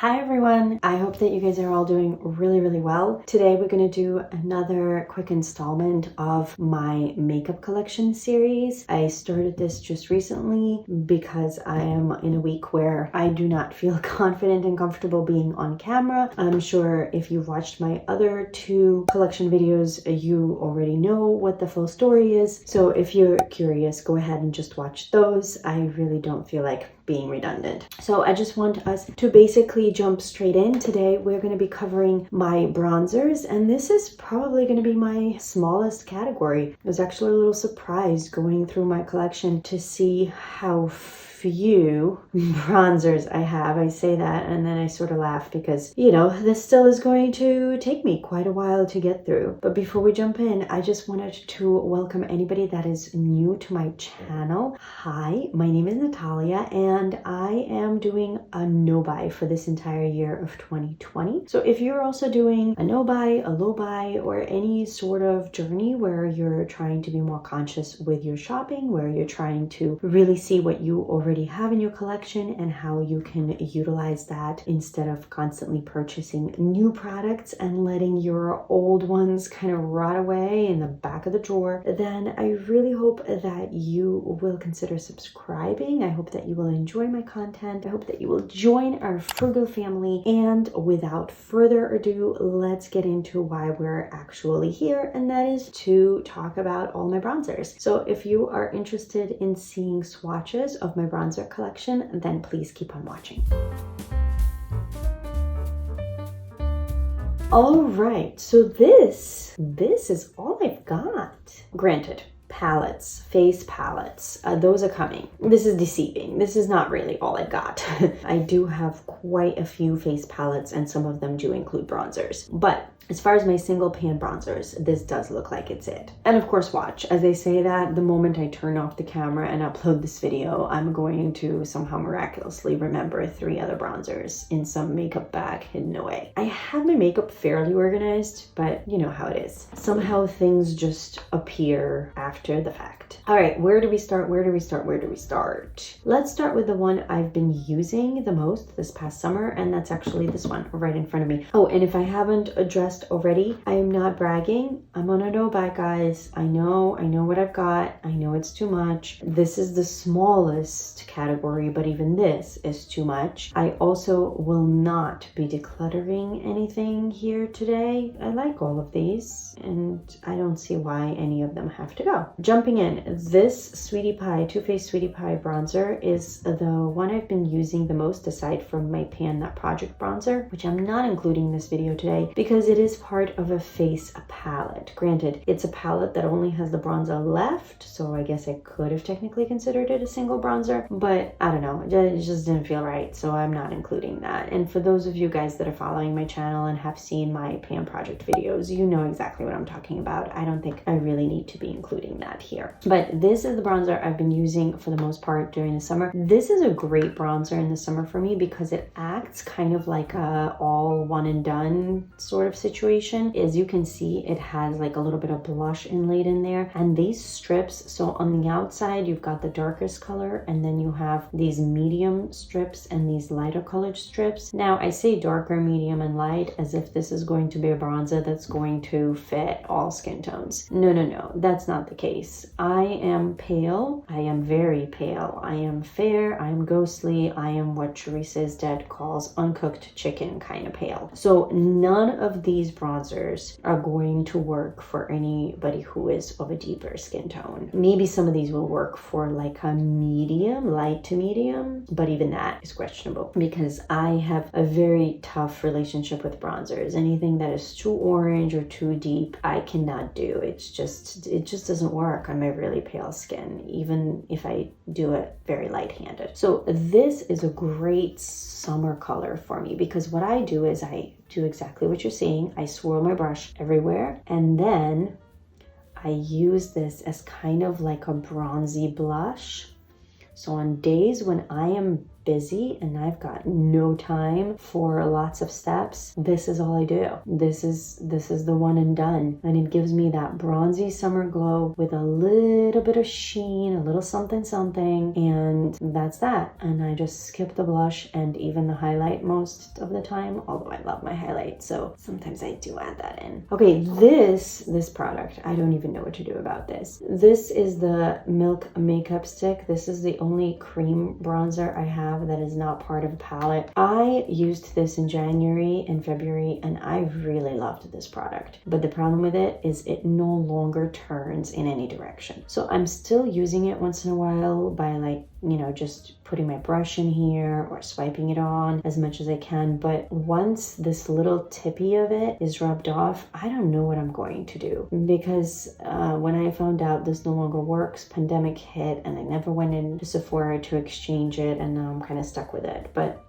Hi everyone, I hope that you guys are all doing really well. Today we're going to do another quick installment of my makeup collection series. I started this just recently because I am in a week where I do not feel confident and comfortable being on camera. I'm sure if you've watched my other two collection videos, you already know what the full story is. So if you're curious, go ahead and just watch those. I really don't feel like being redundant. So I just want us to basically jump straight in. Today we're going to be covering my bronzers, and this is probably going to be my smallest category. I was actually a little surprised going through my collection to see how few bronzers I have. I say that and then I sort of laugh because, you know, this still is going to take me quite a while to get through. But before we jump in, I just wanted to welcome anybody that is new to my channel. Hi, my name is Natalia and I am doing a no-buy for this entire year of 2020. So if you're also doing a no-buy, a low-buy, or any sort of journey where you're trying to be more conscious with your shopping, where you're trying to really see what you already have in your collection and how you can utilize that instead of constantly purchasing new products and letting your old ones kind of rot away in the back of the drawer, then I really hope that you will consider subscribing. I hope that you will enjoy my content. I hope that you will join our frugal family. And without further ado, let's get into why we're actually here, and that is to talk about all my bronzers. So if you are interested in seeing swatches of my bronzer collection, then please keep on watching. All right, so this is all I've got. Granted, palettes, face palettes, those are coming. This is deceiving. This is not really all I've got. I do have quite a few face palettes and some of them do include bronzers, but as far as my single pan bronzers, this does look like it's it. And of course, watch. As I say that, the moment I turn off the camera and upload this video, I'm going to somehow miraculously remember 3 other bronzers in some makeup bag hidden away. I have my makeup fairly organized, but you know how it is. Somehow things just appear after the fact. All right, where do we start? Let's start with the one I've been using the most this past summer, and that's actually this one right in front of me. Oh, and if I haven't addressed already, I am not bragging. I'm on a no-buy, guys. I know what I've got. I know it's too much. This is the smallest category, but even this is too much. I also will not be decluttering anything here today. I like all of these, and I don't see why any of them have to go. Jumping in, this Sweetie Pie, Too Faced Sweetie Pie bronzer is the one I've been using the most aside from my Pan That Project bronzer, which I'm not including in this video today because it is part of a face palette. Granted, it's a palette that only has the bronzer left, so I guess I could have technically considered it a single bronzer, but I don't know, it just didn't feel right, so I'm not including that. And for those of you guys that are following my channel and have seen my Pan Project videos, you know exactly what I'm talking about. I don't think I really need to be including that here. But this is the bronzer I've been using for the most part during the summer. This is a great bronzer in the summer for me because it acts kind of like a all one and done sort of situation. As you can see, it has like a little bit of blush inlaid in there, and these strips, so on the outside you've got the darkest color and then you have these medium strips and these lighter colored strips. Now I say darker, medium, and light as if this is going to be a bronzer that's going to fit all skin tones. No, that's not the case. I am pale. I am very pale. I am fair. I am ghostly. I am what Teresa's dad calls uncooked chicken kind of pale. So none of these bronzers are going to work for anybody who is of a deeper skin tone. Maybe some of these will work for like a medium, light to medium, but even that is questionable because I have a very tough relationship with bronzers. Anything that is too orange or too deep, I cannot do. It just doesn't work on my really pale skin, even if I do it very light-handed. So this is a great summer color for me because what I do is I do exactly what you're seeing. I swirl my brush everywhere and then I use this as kind of like a bronzy blush. So on days when I am busy and I've got no time for lots of steps, this is all I do. This is the one and done. And it gives me that bronzy summer glow with a little bit of sheen, a little something something, and that's that. And I just skip the blush and even the highlight most of the time, although I love my highlight, so sometimes I do add that in. Okay, this product, I don't even know what to do about this. This is the Milk Makeup Stick. This is the only cream bronzer I have that is not part of a palette. I used this in January and February and I really loved this product. But the problem with it is it no longer turns in any direction. So I'm still using it once in a while by like, you know, just putting my brush in here or swiping it on as much as I can. But once this little tippy of it is rubbed off, I don't know what I'm going to do, because when I found out this no longer works, pandemic hit and I never went into Sephora to exchange it, and now I'm kind of stuck with it. But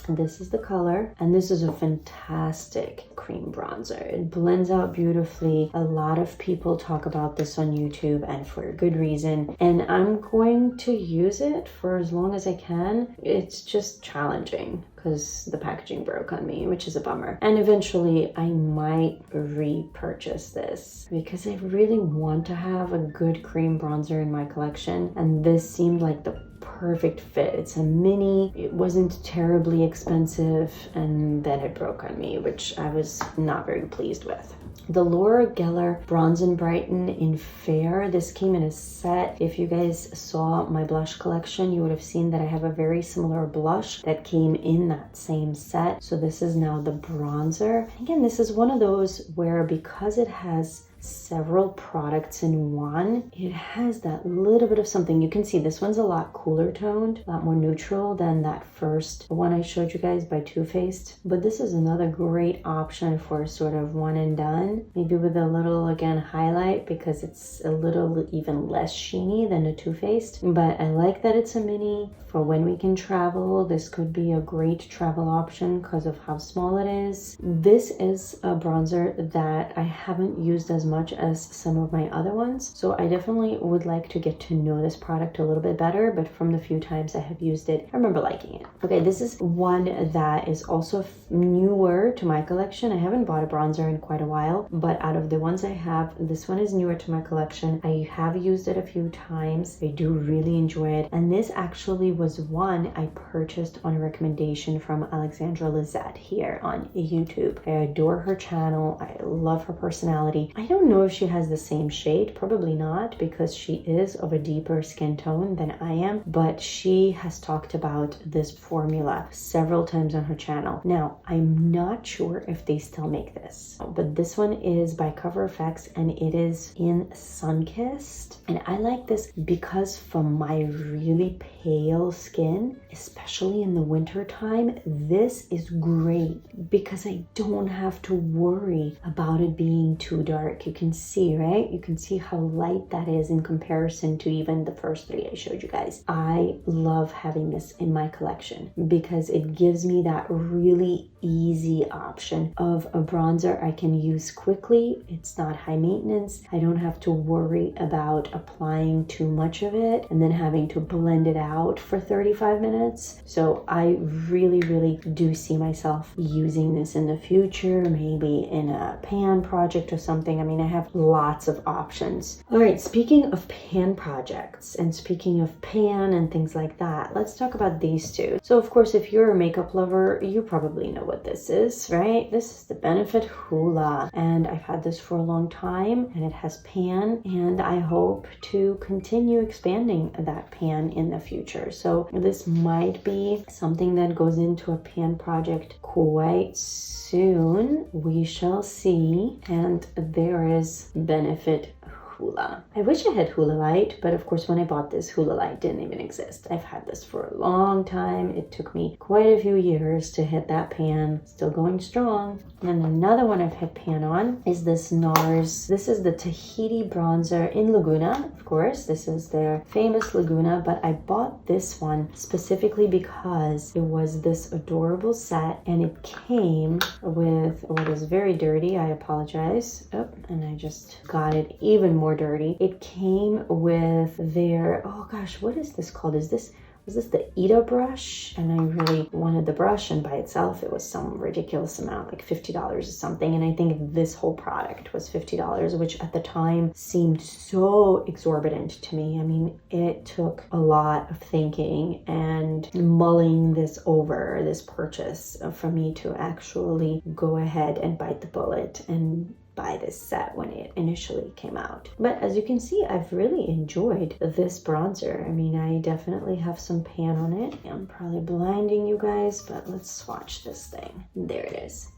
this is the color, and this is a fantastic cream bronzer. It blends out beautifully. A lot of people talk about this on YouTube, and for a good reason, and I'm going to use it for as long as I can. It's just challenging because the packaging broke on me, which is a bummer. And eventually I might repurchase this because I really want to have a good cream bronzer in my collection, and this seemed like the perfect fit. It's a mini, it wasn't terribly expensive, and then it broke on me, which I was not very pleased with. The Laura Geller Bronze and Brighten in Fair. This came in a set. If you guys saw my blush collection, you would have seen that I have a very similar blush that came in that same set. So this is now the bronzer. Again, this is one of those where, because it has several products in one, it has that little bit of something. You can see this one's a lot cooler toned, a lot more neutral than that first one I showed you guys by Too Faced. But this is another great option for sort of one and done, maybe with a little, again, highlight, because it's a little even less sheeny than a Too Faced. But I like that it's a mini. For when we can travel, this could be a great travel option because of how small it is. This is a bronzer that I haven't used as much as some of my other ones, so I definitely would like to get to know this product a little bit better, but from the few times I have used it, I remember liking it. Okay, this is one that is also newer to my collection. I haven't bought a bronzer in quite a while, but out of the ones I have, this one is newer to my collection. I have used it a few times. I do really enjoy it, and this actually was one I purchased on a recommendation from Alexandra Lizette here on YouTube. I adore her channel. I love her personality. I don't know if she has the same shade, probably not, because she is of a deeper skin tone than I am, but she has talked about this formula several times on her channel. Now, I'm not sure if they still make this, but this one is by Cover FX and it is in Sunkissed. And I like this because for my really pale skin, especially in the winter time, this is great because I don't have to worry about it being too dark. You can see, right? You can see how light that is in comparison to even the first three I showed you guys. I love having this in my collection because it gives me that really easy option of a bronzer I can use quickly. It's not high maintenance. I don't have to worry about applying too much of it and then having to blend it out for 35 minutes. So I really do see myself using this in the future, maybe in a pan project or something. I mean, I have lots of options. All right, speaking of pan projects and speaking of pan and things like that, let's talk about these two. So of course, if you're a makeup lover, you probably know what this is, right? This is the Benefit Hoola, and I've had this for a long time, and it has pan, and I hope to continue expanding that pan in the future. So this might be something that goes into a pan project quite soon. We shall see. And there is Benefit Hoola. I wish I had Hoola Light, but of course when I bought this, Hoola Light didn't even exist. I've had this for a long time. It took me quite a few years to hit that pan. Still going strong. And another one I've hit pan on is this NARS. This is the Tahiti bronzer in Laguna. Of course, this is their famous Laguna, but I bought this one specifically because it was this adorable set and it came with what is very dirty. I apologize. Oh, and I just got it even more dirty. It came with their, oh gosh, what is this called? Is this was this the Ida brush? And I really wanted the brush, and by itself it was some ridiculous amount, like $50 or something. And I think this whole product was $50, which at the time seemed so exorbitant to me. I mean, it took a lot of thinking and mulling this over, this purchase, for me to actually go ahead and bite the bullet and buy this set when it initially came out. But as you can see, I've really enjoyed this bronzer. I mean, I definitely have some pan on it. I'm probably blinding you guys, but let's swatch this thing. There it is.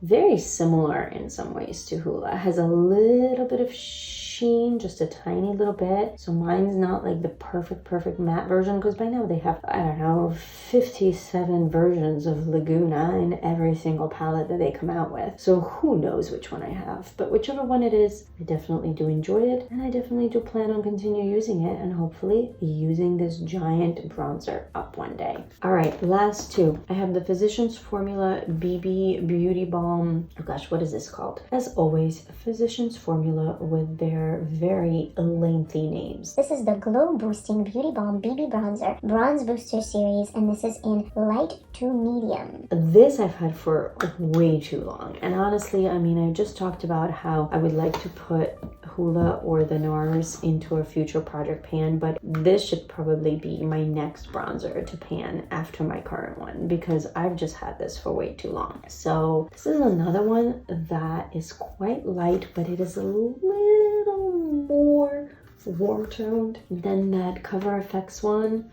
Very similar in some ways to Hoola. Has a little bit of sheen, just a tiny little bit. So mine's not like the perfect matte version, because by now they have, I don't know, 57 versions of Laguna in every single palette that they come out with. So who knows which one I have. But whichever one it is, I definitely do enjoy it. And I definitely do plan on continue using it, and hopefully using this giant bronzer up one day. All right, last two. I have the Physicians Formula BB Beauty Balm. Oh gosh, what is this called? As always, Physicians Formula with their very lengthy names. This is the Glow Boosting Beauty Balm BB Bronzer Bronze Booster Series, and this is in light to medium. This I've had for way too long. And honestly, I mean, I just talked about how I would like to put Hoola or the NARS into a future project pan, but this should probably be my next bronzer to pan after my current one, because I've just had this for way too long. So this is another one that is quite light, but it is a little more warm toned than that Cover FX one.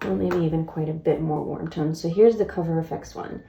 Well, maybe even quite a bit more warm toned. So here's the Cover FX one,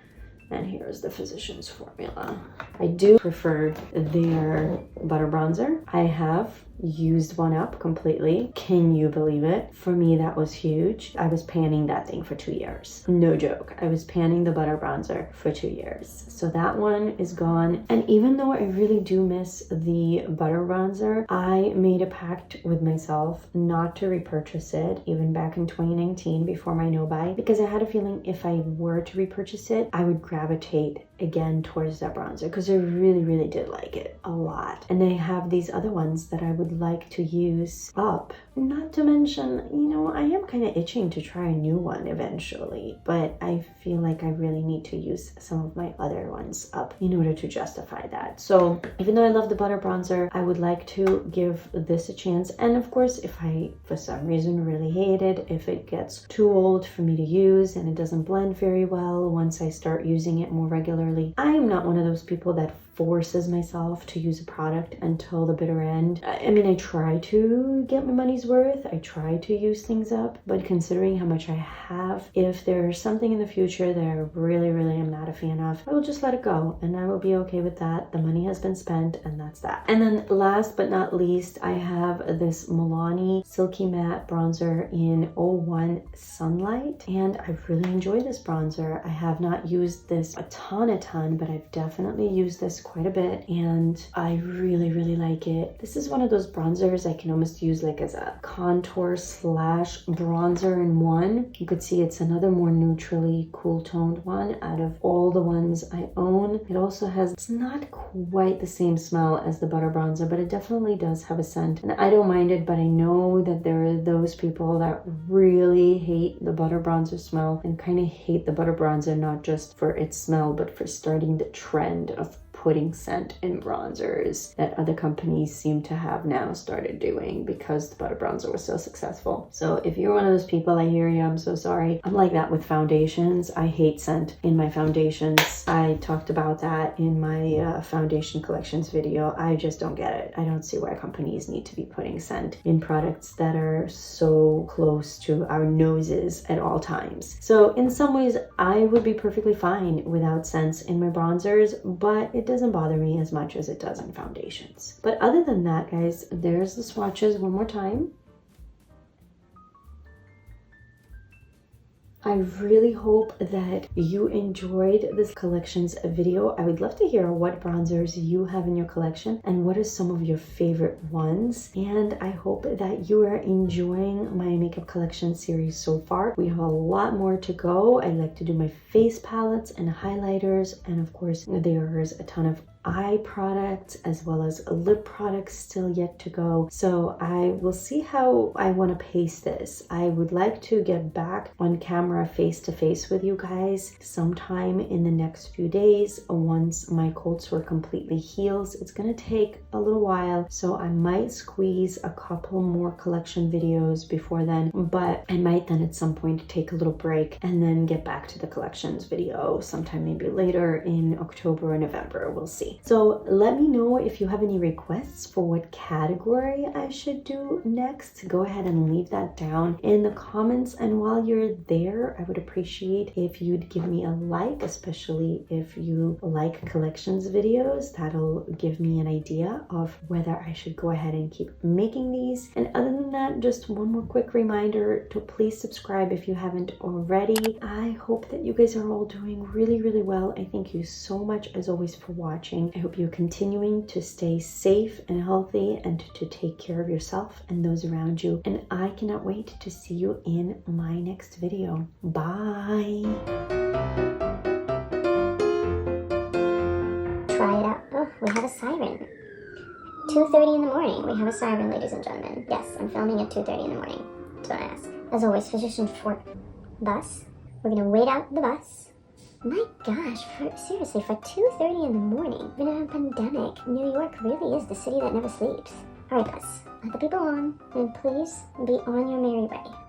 and here's the Physicians Formula. I do prefer their butter bronzer. I have used one up completely. Can you believe it? For me, that was huge. I was panning that thing for 2 years. No joke. I was panning the butter bronzer for 2 years. So that one is gone. And even though I really do miss the butter bronzer, I made a pact with myself not to repurchase it, even back in 2019 before my no-buy, because I had a feeling if I were to repurchase it, I would gravitate again towards that bronzer, because I really did like it a lot. And they have these other ones that I would like to use up. Not to mention, you know, I am kind of itching to try a new one eventually, but I feel like I really need to use some of my other ones up in order to justify that. So even though I love the butter bronzer, I would like to give this a chance. And of course, if I for some reason really hate it, if it gets too old for me to use and it doesn't blend very well once I start using it more regularly, I am not one of those people that forces myself to use a product until the bitter end. I mean, I try to get my money's worth. I try to use things up, but considering how much I have, if there's something in the future that I really am not a fan of, I will just let it go, and I will be okay with that. The money has been spent, and that's that. And then last but not least, I have this Milani Silky Matte Bronzer in 01 Sunlight, and I really enjoy this bronzer. I have not used this a ton, but I've definitely used this quite a bit, and I really like it. This is one of those bronzers I can almost use like as a contour slash bronzer in one. You could see it's another more neutrally cool toned one out of all the ones I own. It also has, it's not quite the same smell as the butter bronzer, but it definitely does have a scent, and I don't mind it. But I know that there are those people that really hate the butter bronzer smell and kind of hate the butter bronzer not just for its smell, but for starting the trend of putting scent in bronzers that other companies seem to have now started doing because the butter bronzer was so successful. So if you're one of those people, I hear you, I'm so sorry. I'm like that with foundations. I hate scent in my foundations. I talked about that in my foundation collections video. I just don't get it. I don't see why companies need to be putting scent in products that are so close to our noses at all times. So in some ways, I would be perfectly fine without scents in my bronzers, but it doesn't bother me as much as it does in foundations. But other than that, guys, there's the swatches one more time. I really hope that you enjoyed this collections video. I would love to hear what bronzers you have in your collection and what are some of your favorite ones. And I hope that you are enjoying my makeup collection series so far. We have a lot more to go. I like to do my face palettes and highlighters, and of course there's a ton of eye products as well as lip products still yet to go. So I will see how I want to pace this. I would like to get back on camera face to face with you guys sometime in the next few days once my cold sore completely heals. It's going to take a little while, so I might squeeze a couple more collection videos before then, but I might then at some point take a little break and then get back to the collections video sometime maybe later in October or November. We'll see. So let me know if you have any requests for what category I should do next. Go ahead and leave that down in the comments, and while you're there, I would appreciate if you'd give me a like, especially if you like collections videos. That'll give me an idea of whether I should go ahead and keep making these. And other than that, just one more quick reminder to please subscribe if you haven't already. I hope that you guys are all doing really, really well. I thank you so much as always for watching. I hope you're continuing to stay safe and healthy and to take care of yourself and those around you. And I cannot wait to see you in my next video. Bye. Try it out. Oh, we have a siren. 2:30 in the morning. We have a siren, ladies and gentlemen. Yes, I'm filming at 2:30 in the morning. Don't ask. As always, physician for bus. We're gonna wait out the bus. My gosh, seriously, for 2:30 in the morning, we're in a pandemic. New York really is the city that never sleeps. Alright, bus, let the people on, and please be on your merry way.